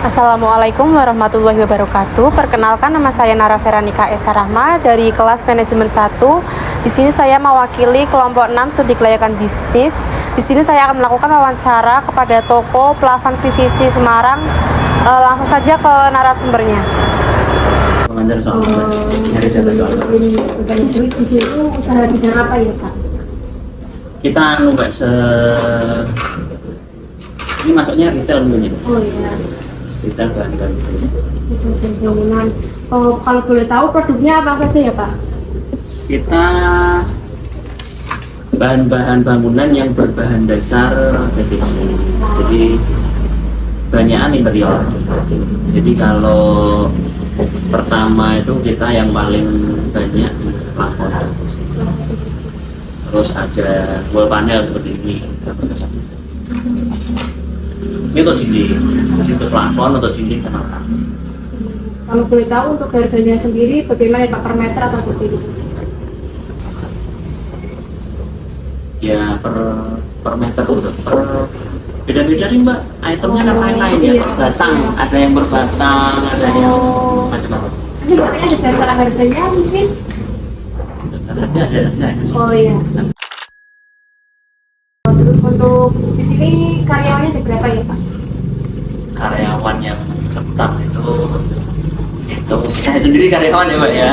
Assalamualaikum warahmatullahi wabarakatuh. Perkenalkan, nama saya Nara Veranika Esa Rahma dari kelas manajemen 1. Di sini saya mewakili kelompok 6 studi kelayakan bisnis. Di sini saya akan melakukan wawancara kepada toko Plafon PVC Semarang. Langsung saja ke narasumbernya. Pengajar soal nyari data soal Di sini usaha bidang apa ya, Pak? kita nggak ini masuknya retail mungkin. Oh iya. Retail bahan-bahan Bangunan. Oh, kalau boleh tahu produknya apa saja ya, Pak? kita bahan-bahan bangunan yang berbahan dasar PVC, jadi banyakan interior. Jadi kalau pertama itu kita yang paling banyak plafon, terus ada wall panel seperti ini. Ini untuk dinding, jadi untuk plafon, untuk dinding sama atap. Kalau boleh tahu untuk harganya sendiri bagaimana ya, Pak, per meter atau per itu? Ya per meter per beda-beda nih Mbak, itemnya kan lain-lain ya, iya. per batang, ada yang berbatang, ada yang macam-macam. Ini katanya ada daftar harganya mungkin? Ada. Oh iya. Terus untuk di sini karyawannya ada berapa ya, Pak? Karyawan yang tetap itu saya sendiri karyawan ya Mbak ya,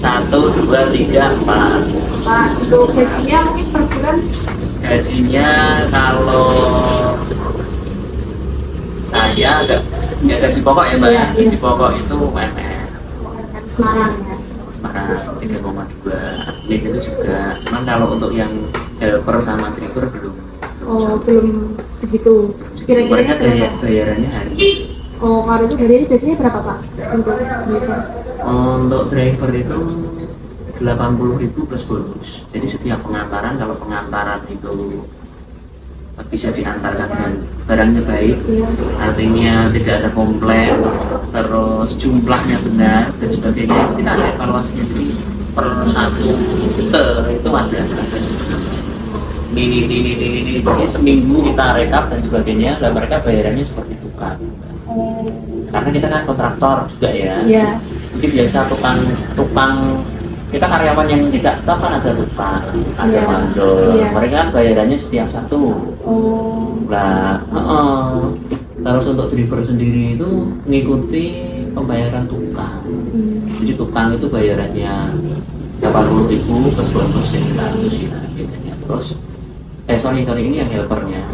1, 2, 3, 4. Pak, untuk gajinya mungkin per bulan? Gajinya kalau saya ada ya gaji pokok ya Mbak ya, gaji pokok itu UMR Semarang ya. Semarang 3,2, admin itu juga, cuman kalau untuk yang helper sama driver belum. Oh, belum segitu. Mereka Kira-kira berapa? bayarannya hari. Oh, kalau itu harinya biasanya berapa, Pak? Untuk driver? Untuk driver itu 80.000 plus bonus. Jadi setiap pengantaran, kalau pengantaran itu bisa diantarkan dengan barangnya baik, Iya. artinya tidak ada komplain, terus jumlahnya benar dan sebagainya, kita ada evaluasinya. Jadi per satu itu ada ini seminggu kita rekap dan sebagainya, dan mereka bayarannya seperti tukang. Karena kita kan kontraktor juga ya. Iya. Mungkin biasa tukang kita karyawan yang tidak tetap kan ada tukang, ada Iya. mandor. Iya. Mereka kan bayarannya setiap satu. Oh. Nah, terus untuk driver sendiri itu mengikuti pembayaran tukang. Jadi tukang itu bayarannya 80.000 plus bonus yang 100 ya biasanya. Terus ini yang helpernya.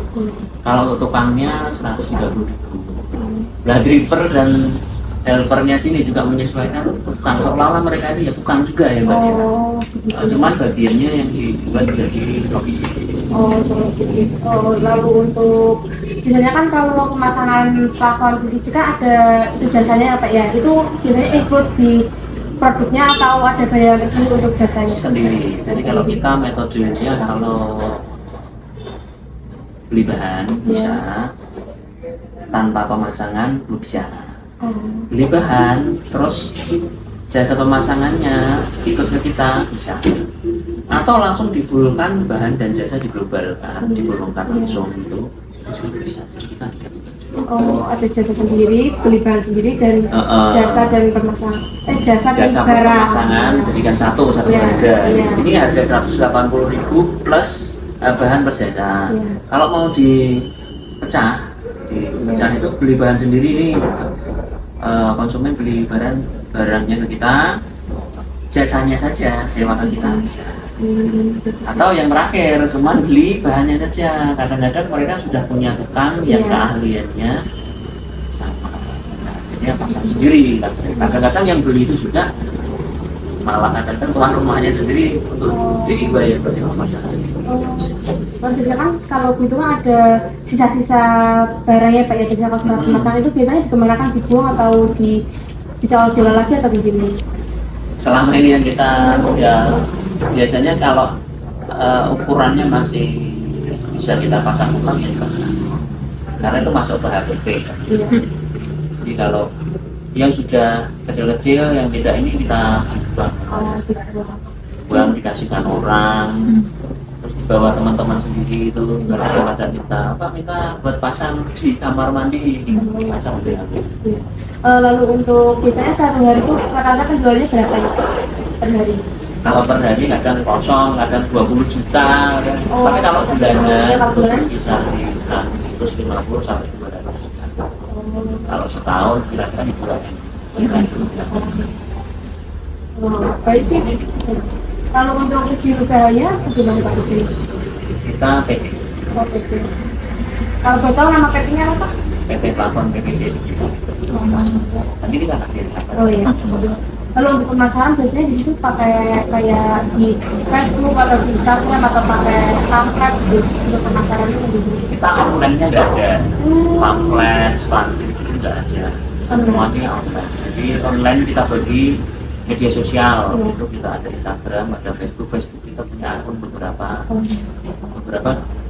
Kalau untuk tukangnya 130.000. Nah, driver dan helpernya sini juga menyesuaikan tukang, seolah-olah mereka itu ya tukang juga ya Mbak ya. Cuman bagiannya yang dibuat jadi provisi. Lalu untuk biasanya kan kalau pemasangan plafon PVC kan ada itu jasanya apa ya? Itu biasanya ikut di produknya atau ada bayaran tersendiri untuk jasanya? Sendiri. Jadi kalau kita metodenya kalau beli bahan bisa, tanpa pemasangan bisa. Beli bahan terus jasa pemasangannya ikut ke kita bisa, atau langsung difulkan bahan dan jasa diglobalkan, dibongkar langsung itu juga bisa. Jadi kita tidak itu. Oh, ada jasa sendiri, beli bahan sendiri dan jasa dan pemasangan. Jasa Jasa plus barang. pemasangan jadikan satu Iya, harga. iya. Ini harga 180.000 plus bahan plus jasa. Iya. Kalau mau dipecah itu beli bahan sendiri nih. Konsumen beli barangnya ke kita, jasanya saja sewakan kita bisa. Atau yang terakhir cuman beli bahannya saja. Kadang-kadang mereka sudah punya tukang yang keahliannya sama, akhirnya pasang sendiri. Kadang-kadang yang beli itu juga malah kadang-kadang tuan rumahnya sendiri untuk dibayar pasang sendiri. Biasanya kan kalau gitu kan ada sisa-sisa barangnya Pak ya, biasanya kalau setelah pemasangan itu biasanya dikemanakan, dibuang atau bisa jual lagi atau begini? Selama ini yang kita ya biasanya kalau ukurannya masih bisa kita pasang ulang ya dipasang, karena itu masuk ke HPP. Iya. Jadi kalau yang sudah kecil-kecil yang tidak ini kita buang, dikasihkan orang, terus bawa teman-teman sendiri itu pada minta apa, minta buat pasang di kamar mandi, pasang di aku. Lalu untuk biasanya satu hari itu rata-rata penjualannya berapa ya per hari? Kalau per hari kadang kosong, kadang 20 juta, kadang. Tapi kalau bulanan bisa di 150 sampai 200 juta. Kalau setahun kira-kira di bulanan. Baik sih. Kalau untuk izin usahanya bagaimana Pak di sini? Kita PT. Oh, PT. Kalau boleh tahu nama PT-nya apa? PT Plafon PVC. Nanti kita kasih lihat. Oh iya. Lalu untuk pemasaran biasanya di situ pakai kayak di Facebook atau di Instagram atau pakai pamflet gitu untuk pemasarannya gitu. Kita offline-nya nggak ada, pamflet, spanduk itu nggak ada. Semuanya online. Jadi online kita bagi media sosial, itu kita ada Instagram, ada Facebook kita punya akun beberapa,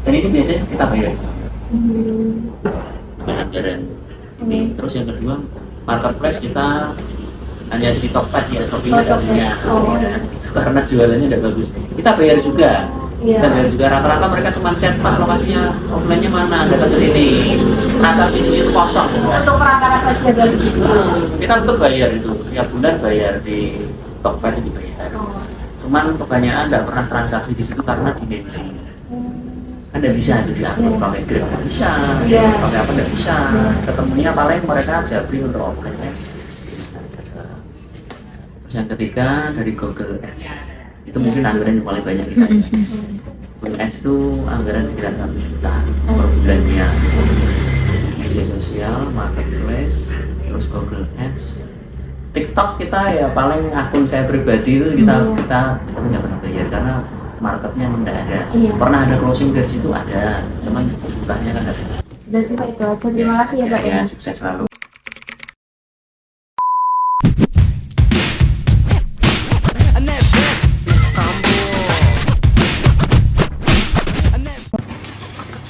dan itu biasanya kita bayar dengan anggaran ini. Terus yang kedua, marketplace kita hanya di Tokped ya, Shopee kita punya, itu karena jualannya udah bagus. Kita bayar juga, kita bayar juga. Rata-rata mereka cuma chat, Pak lokasinya offline-nya mana, datang ke sini. Transaksi di situ kosong. Untuk perantara saja dari situ. Kita tetap bayar itu, tiap bulan bayar di Tokped itu dibayar. Cuman kebanyakan nggak pernah transaksi di situ karena dimensi. Kan nggak bisa itu diatur pakai Grab, nggak bisa, pakai apa nggak bisa. Ketemunya paling mereka japri untuk offline. Terus yang ketiga dari Google Ads, itu mungkin anggaran yang paling banyak kita. Google Ads itu anggaran sekitar 1 juta per bulannya. Media sosial, marketplace, terus Google Ads. TikTok kita ya paling akun saya pribadi itu kita tapi nggak pernah bayar karena marketnya tidak ada. Pernah ada closing dari situ ada, cuman kesulitannya kan ada. Sudah sih Pak, itu aja. Terima kasih ya Pak. Ya, sukses selalu.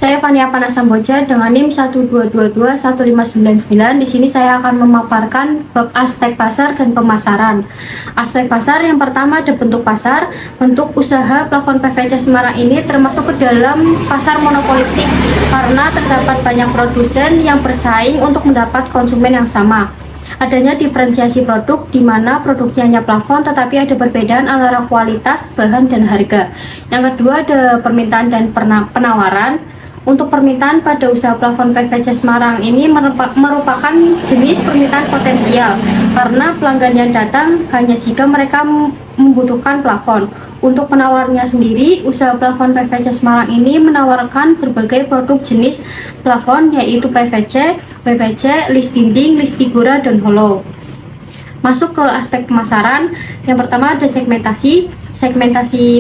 Saya Fania Panasamboja dengan NIM 1222159. Di sini saya akan memaparkan bab aspek pasar dan pemasaran. Aspek pasar yang pertama ada bentuk pasar. Bentuk usaha plafon PVC Semarang ini termasuk ke dalam pasar monopolistik karena terdapat banyak produsen yang bersaing untuk mendapat konsumen yang sama. Adanya diferensiasi produk di mana produknya hanya plafon tetapi ada perbedaan antara kualitas, bahan, dan harga. Yang kedua ada permintaan dan penawaran. Untuk permintaan pada usaha plafon PVC Semarang ini merupakan jenis permintaan potensial karena pelanggan yang datang hanya jika mereka membutuhkan plafon. Untuk penawarnya sendiri, usaha plafon PVC Semarang ini menawarkan berbagai produk jenis plafon yaitu PVC, PVC, list dinding, list figura, dan hollow. Masuk ke aspek pemasaran, yang pertama ada segmentasi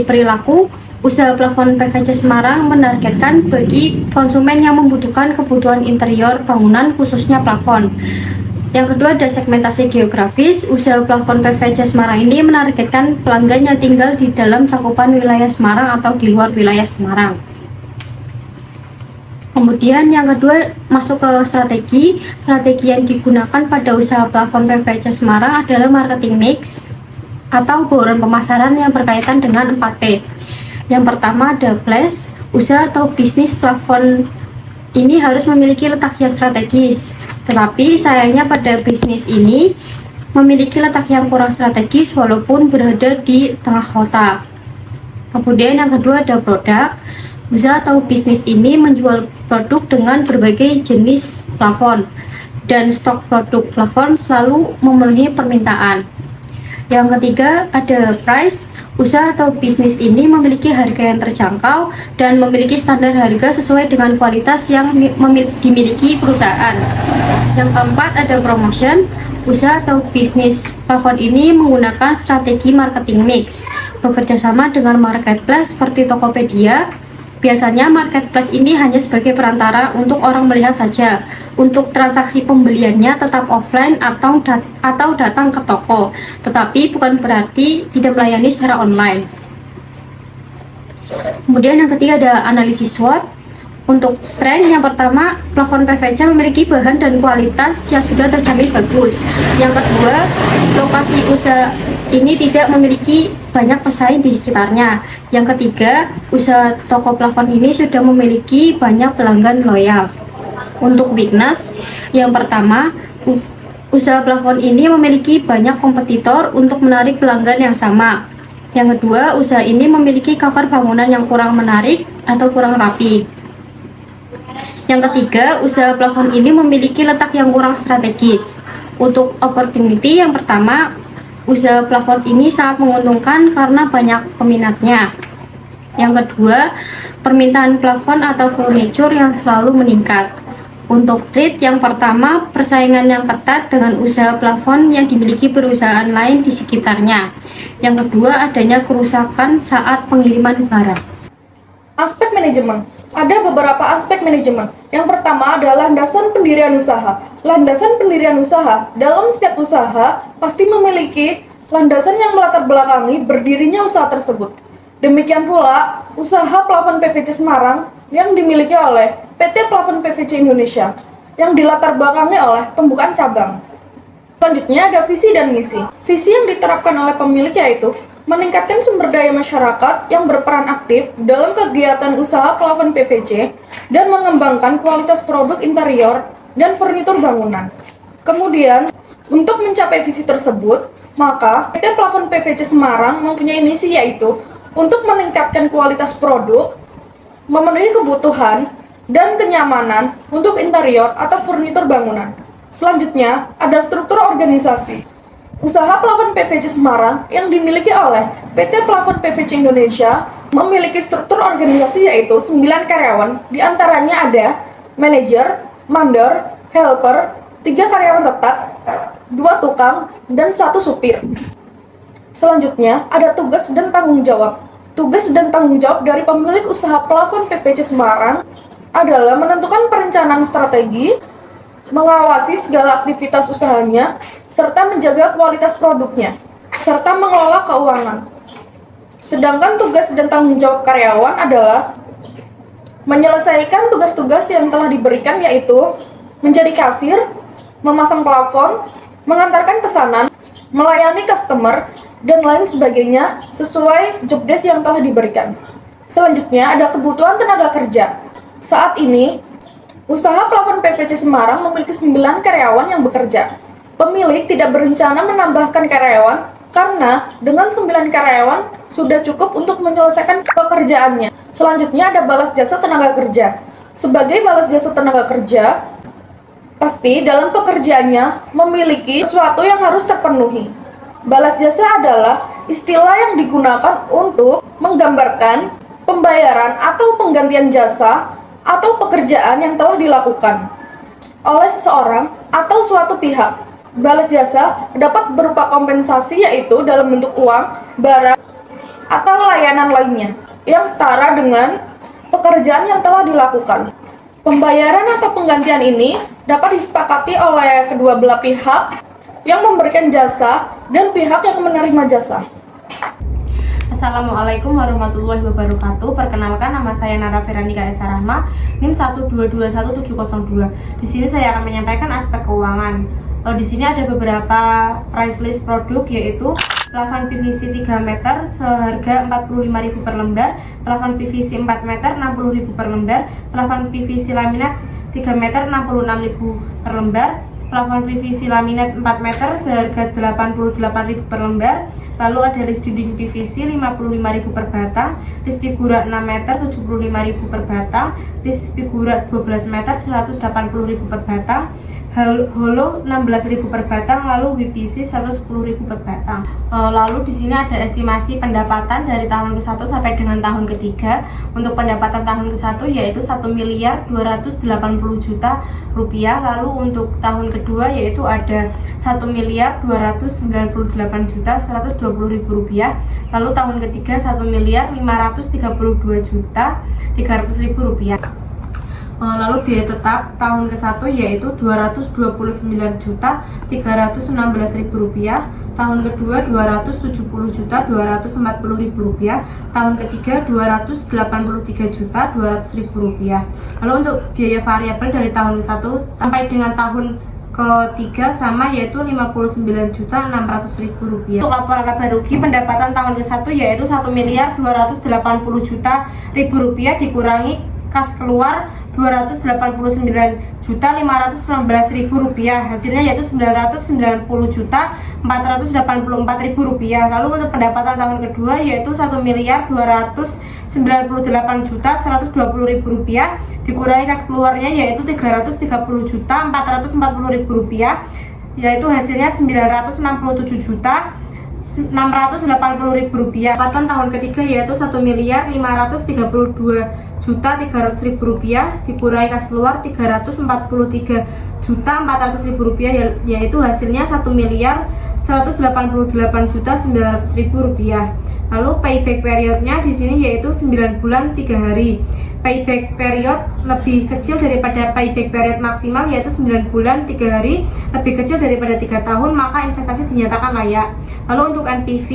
perilaku. Usaha plafon PVC Semarang menargetkan bagi konsumen yang membutuhkan kebutuhan interior bangunan khususnya plafon. Yang kedua ada segmentasi geografis. Usaha plafon PVC Semarang ini menargetkan pelanggan yang tinggal di dalam cakupan wilayah Semarang atau di luar wilayah Semarang. Kemudian yang kedua masuk ke strategi yang digunakan pada usaha plafon PVC Semarang adalah marketing mix atau bauran pemasaran yang berkaitan dengan 4P. Yang pertama ada flash. Usaha atau bisnis plafon ini harus memiliki letak yang strategis, tetapi sayangnya pada bisnis ini memiliki letak yang kurang strategis walaupun berada di tengah kota. Kemudian yang kedua ada produk. Usaha atau bisnis ini menjual produk dengan berbagai jenis plafon dan stok produk plafon selalu memenuhi permintaan. Yang ketiga ada price. Usaha atau bisnis ini memiliki harga yang terjangkau dan memiliki standar harga sesuai dengan kualitas yang dimiliki perusahaan. Yang keempat ada promotion. Usaha atau bisnis plafon ini menggunakan strategi marketing mix, bekerja sama dengan marketplace seperti Tokopedia. Biasanya marketplace ini hanya sebagai perantara untuk orang melihat saja. Untuk transaksi pembeliannya tetap offline atau datang ke toko, tetapi bukan berarti tidak melayani secara online. Kemudian yang ketiga ada analisis SWOT. Untuk strength, yang pertama, plafon PVC memiliki bahan dan kualitas yang sudah terjamin bagus. Yang kedua, lokasi usaha ini tidak memiliki banyak pesaing di sekitarnya. Yang ketiga, usaha toko plafon ini sudah memiliki banyak pelanggan loyal. Untuk weakness, yang pertama, usaha plafon ini memiliki banyak kompetitor untuk menarik pelanggan yang sama. Yang kedua, usaha ini memiliki cover bangunan yang kurang menarik atau kurang rapi. Yang ketiga, usaha plafon ini memiliki letak yang kurang strategis. Untuk opportunity, yang pertama, usaha plafon ini sangat menguntungkan karena banyak peminatnya. Yang kedua, permintaan plafon atau furniture yang selalu meningkat. Untuk trade, yang pertama, persaingan yang ketat dengan usaha plafon yang dimiliki perusahaan lain di sekitarnya. Yang kedua, adanya kerusakan saat pengiriman barang. Aspek manajemen. Ada beberapa aspek manajemen. Yang pertama adalah landasan pendirian usaha. Landasan pendirian usaha, dalam setiap usaha pasti memiliki landasan yang melatar belakangi berdirinya usaha tersebut. Demikian pula, usaha plafon PVC Semarang yang dimiliki oleh PT Plafon PVC Indonesia yang dilatar belakangi oleh pembukaan cabang. Selanjutnya ada visi dan misi. Visi yang diterapkan oleh pemilik yaitu meningkatkan sumber daya masyarakat yang berperan aktif dalam kegiatan usaha plafon PVC dan mengembangkan kualitas produk interior dan furnitur bangunan. Kemudian, untuk mencapai visi tersebut, maka PT Plafon PVC Semarang mempunyai misi yaitu untuk meningkatkan kualitas produk, memenuhi kebutuhan dan kenyamanan untuk interior atau furnitur bangunan. Selanjutnya, ada struktur organisasi. Usaha plafon PVC Semarang yang dimiliki oleh PT Plafon PVC Indonesia memiliki struktur organisasi yaitu 9 karyawan, diantaranya ada manajer, mandor, helper, 3 karyawan tetap, 2 tukang, dan 1 supir. Selanjutnya, ada tugas dan tanggung jawab. Tugas dan tanggung jawab dari pemilik usaha plafon PVC Semarang adalah menentukan perencanaan strategi, mengawasi segala aktivitas usahanya, serta menjaga kualitas produknya, serta mengelola keuangan. Sedangkan tugas dan tanggung jawab karyawan adalah menyelesaikan tugas-tugas yang telah diberikan yaitu menjadi kasir, memasang plafon, mengantarkan pesanan, melayani customer, dan lain sebagainya sesuai job desk yang telah diberikan. Selanjutnya ada kebutuhan tenaga kerja. Saat ini, usaha plafon PVC Semarang memiliki 9 karyawan yang bekerja. Pemilik tidak berencana menambahkan karyawan karena dengan 9 karyawan sudah cukup untuk menyelesaikan pekerjaannya. Selanjutnya ada balas jasa tenaga kerja. Sebagai balas jasa tenaga kerja, pasti dalam pekerjaannya memiliki sesuatu yang harus terpenuhi. Balas jasa adalah istilah yang digunakan untuk menggambarkan pembayaran atau penggantian jasa atau pekerjaan yang telah dilakukan oleh seseorang atau suatu pihak. Balas jasa dapat berupa kompensasi yaitu dalam bentuk uang, barang, atau layanan lainnya yang setara dengan pekerjaan yang telah dilakukan. Pembayaran atau penggantian ini dapat disepakati oleh kedua belah pihak yang memberikan jasa dan pihak yang menerima jasa. Assalamualaikum warahmatullahi wabarakatuh. Perkenalkan, nama saya Nara Veranika Esa Rahma, NIM 1221702. Di sini saya akan menyampaikan aspek keuangan. Di sini ada beberapa price list produk, yaitu plafon PVC 3 meter seharga 45.000 per lembar, plafon PVC 4 meter 60.000 per lembar, plafon PVC laminat 3 meter 66.000 per lembar, plafon PVC laminat 4 meter seharga 88.000 per lembar. Lalu ada list dinding PVC 55.000 per batang, list figura 6 meter 75.000 per batang, list figura 12 meter 180.000 per batang, holo 16.000 per batang, lalu WPC 110.000 per batang. Lalu di sini ada estimasi pendapatan dari tahun ke-1 sampai dengan tahun ke-3. Untuk pendapatan tahun ke-1 yaitu 1.280.000.000 rupiah. Lalu untuk tahun kedua yaitu ada 1.298.120.000 rupiah. Lalu tahun ketiga 1.532.300.000 rupiah. Lalu biaya tetap tahun ke-1 yaitu 229.316.000 rupiah, tahun kedua Rp270.240.000, tahun ketiga Rp283.200.000. Lalu untuk biaya variabel dari tahun ke-1 sampai dengan tahun ketiga sama, yaitu Rp59.600.000. Untuk laporan laba rugi pendapatan tahun ke-1 yaitu Rp1.280.000 dikurangi kas keluar Rp289.519.000, hasilnya yaitu Rp990.484.000. Lalu untuk pendapatan tahun kedua yaitu Rp1.298.120.000 dikurangi kas keluarnya yaitu Rp330.440.000, yaitu hasilnya Rp967.680.000. Pendapatan tahun ketiga yaitu Rp1.532.300.000 dikurangi kas keluar Rp343.400.000, yaitu hasilnya Rp1.188.900.000. Lalu payback periodnya di sini yaitu 9 bulan 3 hari. Payback period lebih kecil daripada payback period maksimal yaitu 9 bulan 3 hari, lebih kecil daripada 3 tahun, maka investasi dinyatakan layak. Lalu untuk NPV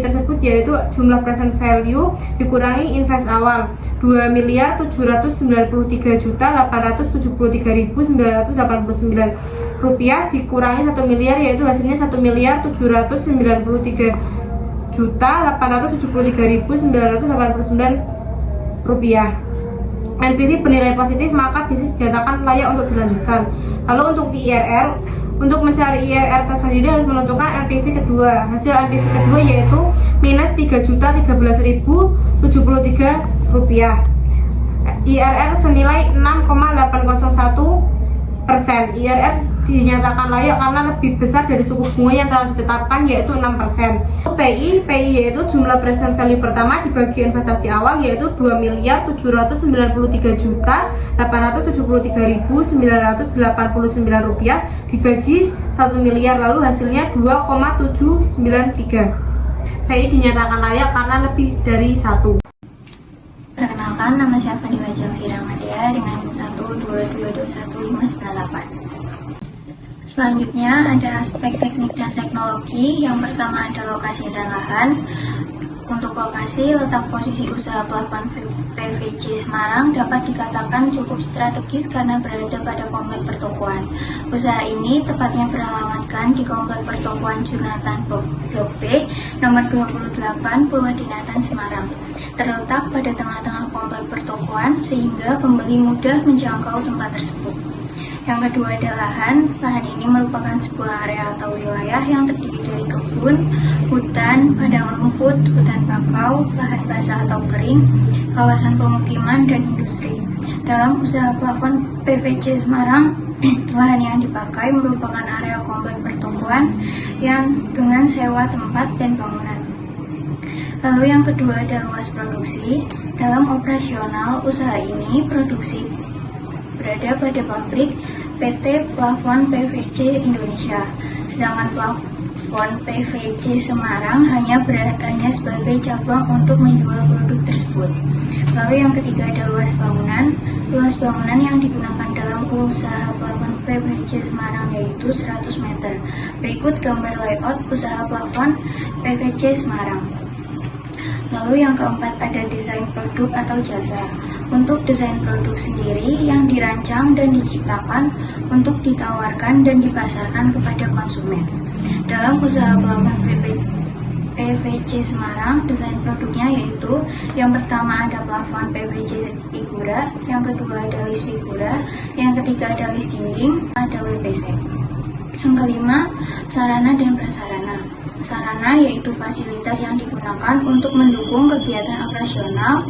tersebut yaitu jumlah present value dikurangi invest awal Rp2.073.873.989 dikurangi 1 miliar, yaitu hasilnya Rp1.793.989.989. NPV bernilai positif, maka bisnis dinyatakan layak untuk dilanjutkan. Lalu untuk IRR, untuk mencari IRR tersendiri harus menentukan NPV kedua. Hasil NPV kedua yaitu minus Rp3.013.073. IRR senilai 6,801%. IRR dinyatakan layak karena lebih besar dari suku bunga yang telah ditetapkan yaitu 6%. PI yaitu jumlah present value pertama dibagi investasi awal yaitu Rp2.793.873.989 dibagi 1 miliar, lalu hasilnya 2,793. PI dinyatakan layak karena lebih dari 1. Perkenalkan, nama saya Fadila Jamsi Ramadea dengan 122211598. Selanjutnya ada aspek teknik dan teknologi. Yang pertama ada lokasi dan lahan. Untuk lokasi, letak posisi usaha plafon PVC Semarang dapat dikatakan cukup strategis karena berada pada komplek pertokoan. Usaha ini tepatnya beralamatkan di komplek pertokoan Junatan Blok B nomor 28 Purwadinatan Semarang. Terletak pada tengah-tengah komplek pertokoan sehingga pembeli mudah menjangkau tempat tersebut. Yang kedua ada lahan. Lahan ini merupakan sebuah area atau wilayah yang terdiri dari kebun, hutan, padang rumput, hutan bakau, lahan basah atau kering, kawasan pemukiman, dan industri. Dalam usaha plafon PVC Semarang, lahan yang dipakai merupakan area komplek pertokoan yang dengan sewa tempat dan bangunan. Lalu yang kedua ada luas produksi. Dalam operasional usaha ini, produksi berada pada pabrik PT Plafon PVC Indonesia, sedangkan plafon PVC Semarang hanya sebagai cabang untuk menjual produk tersebut. Lalu yang ketiga ada luas bangunan. Luas bangunan yang digunakan dalam usaha plafon PVC Semarang yaitu 100 meter. Berikut gambar layout usaha plafon PVC Semarang. Lalu yang keempat ada desain produk atau jasa. Untuk desain produk sendiri yang dirancang dan diciptakan untuk ditawarkan dan dipasarkan kepada konsumen. Dalam usaha plafon PVC Semarang, desain produknya yaitu yang pertama ada plafon PVC figura, yang kedua ada list figura, yang ketiga ada list dinding, ada WPC. Yang kelima, sarana dan prasarana. Sarana yaitu fasilitas yang digunakan untuk mendukung kegiatan operasional.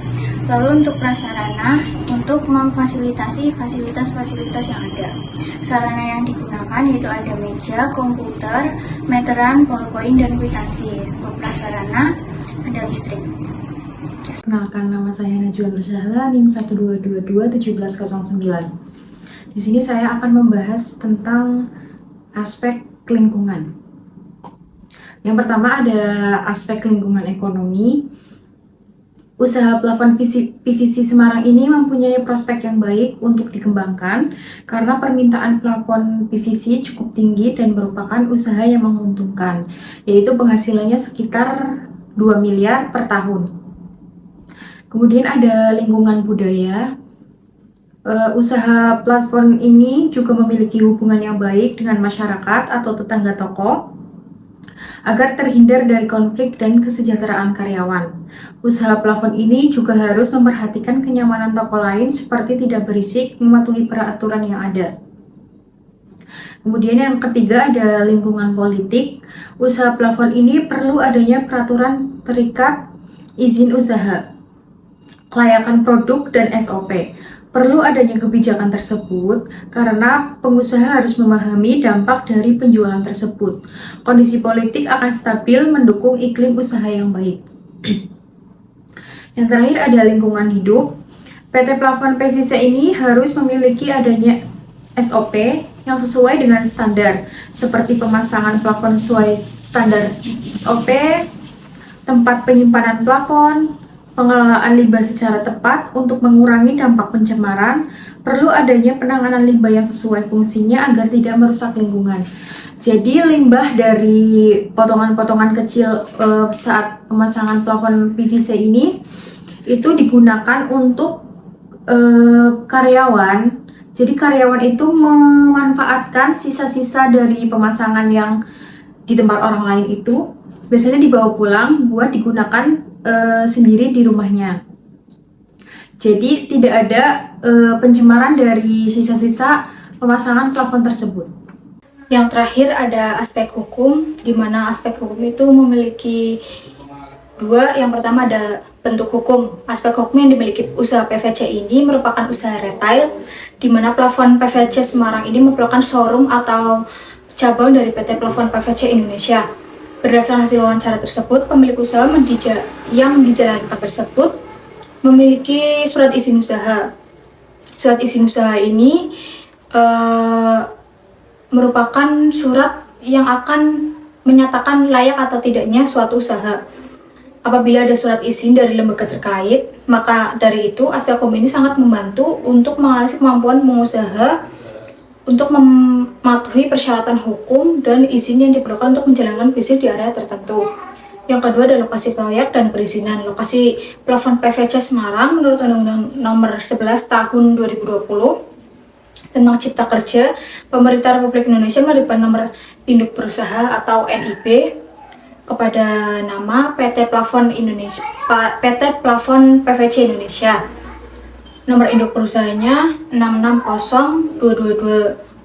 Lalu untuk prasarana, untuk memfasilitasi fasilitas-fasilitas yang ada. Sarana yang digunakan yaitu ada meja, komputer, meteran, ballpoint, dan kwitansi. Untuk prasarana, ada listrik. Kenalkan, nama saya Najwa Nursahla, NIM 1221709. Di sini saya akan membahas tentang aspek lingkungan. Yang pertama ada aspek lingkungan ekonomi. Usaha plafon PVC Semarang ini mempunyai prospek yang baik untuk dikembangkan karena permintaan plafon PVC cukup tinggi dan merupakan usaha yang menguntungkan, yaitu penghasilannya sekitar 2 miliar per tahun. Kemudian ada lingkungan budaya. Usaha platform ini juga memiliki hubungan yang baik dengan masyarakat atau tetangga toko agar terhindar dari konflik dan kesejahteraan karyawan. Usaha plafon ini juga harus memperhatikan kenyamanan toko lain seperti tidak berisik, mematuhi peraturan yang ada. Kemudian yang ketiga ada lingkungan politik. Usaha plafon ini perlu adanya peraturan terikat izin usaha, kelayakan produk, dan SOP. Perlu adanya kebijakan tersebut karena pengusaha harus memahami dampak dari penjualan tersebut. Kondisi politik akan stabil mendukung iklim usaha yang baik. Yang terakhir ada lingkungan hidup. PT Plafon PVC ini harus memiliki adanya SOP yang sesuai dengan standar, seperti pemasangan plafon sesuai standar SOP, tempat penyimpanan plafon, pengelolaan limbah secara tepat untuk mengurangi dampak pencemaran, perlu adanya penanganan limbah yang sesuai fungsinya agar tidak merusak lingkungan. Jadi limbah dari potongan-potongan kecil saat pemasangan plafon PVC ini itu digunakan untuk karyawan. Jadi karyawan itu memanfaatkan sisa-sisa dari pemasangan yang di tempat orang lain itu biasanya dibawa pulang buat digunakan sendiri di rumahnya. Jadi tidak ada pencemaran dari sisa-sisa pemasangan plafon tersebut. Yang terakhir ada aspek hukum, di mana aspek hukum itu memiliki dua. Yang pertama ada bentuk hukum. Aspek hukum yang dimiliki usaha PVC ini merupakan usaha retail, di mana plafon PVC Semarang ini merupakan showroom atau cabang dari PT Plafon PVC Indonesia. Berdasarkan hasil wawancara tersebut, pemilik usaha yang dijalankan tersebut memiliki surat izin usaha. Surat izin usaha ini merupakan surat yang akan menyatakan layak atau tidaknya suatu usaha. Apabila ada surat izin dari lembaga terkait, maka dari itu aspek hukum ini sangat membantu untuk menganalisis kemampuan pengusaha untuk mematuhi persyaratan hukum dan izin yang diperlukan untuk menjalankan bisnis di area tertentu. Yang kedua adalah lokasi proyek dan perizinan. Lokasi plafon PVC Semarang menurut Undang-Undang Nomor 11 Tahun 2020 tentang Cipta Kerja, Pemerintah Republik Indonesia menerbitkan nomor induk berusaha atau NIB kepada nama PT Plafon Indonesia, PT Plafon PVC Indonesia. Nomor induk perusahaannya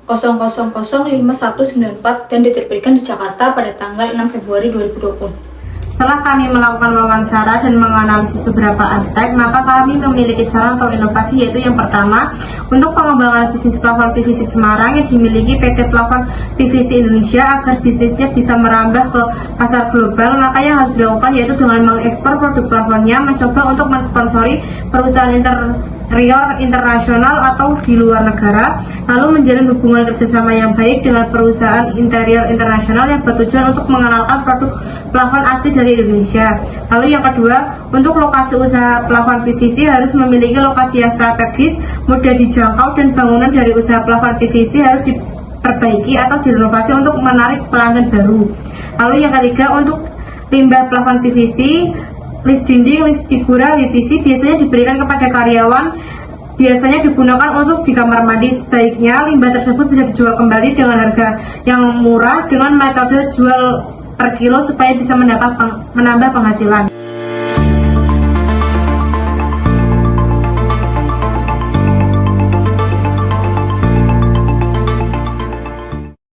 6602200005194 dan diterbitkan di Jakarta pada tanggal 6 Februari 2020. Setelah kami melakukan wawancara dan menganalisis beberapa aspek, maka kami memiliki saran atau inovasi, yaitu yang pertama, untuk pengembangan bisnis plafon PVC Semarang yang dimiliki PT Plafon PVC Indonesia agar bisnisnya bisa merambah ke pasar global, maka yang harus dilakukan yaitu dengan mengekspor produk plafonnya, mencoba untuk mensponsori perusahaan interior internasional atau di luar negara, lalu menjalin hubungan kerjasama yang baik dengan perusahaan interior internasional yang bertujuan untuk mengenalkan produk plafon asli dari Indonesia. Lalu yang kedua, untuk lokasi usaha plafon PVC harus memiliki lokasi yang strategis, mudah dijangkau, dan bangunan dari usaha plafon PVC harus diperbaiki atau direnovasi untuk menarik pelanggan baru. Lalu yang ketiga, untuk limbah plafon PVC, list dinding, list figura, WPC biasanya diberikan kepada karyawan, biasanya digunakan untuk di kamar mandi. Sebaiknya limbah tersebut bisa dijual kembali dengan harga yang murah dengan metode jual per kilo supaya bisa menambah penghasilan.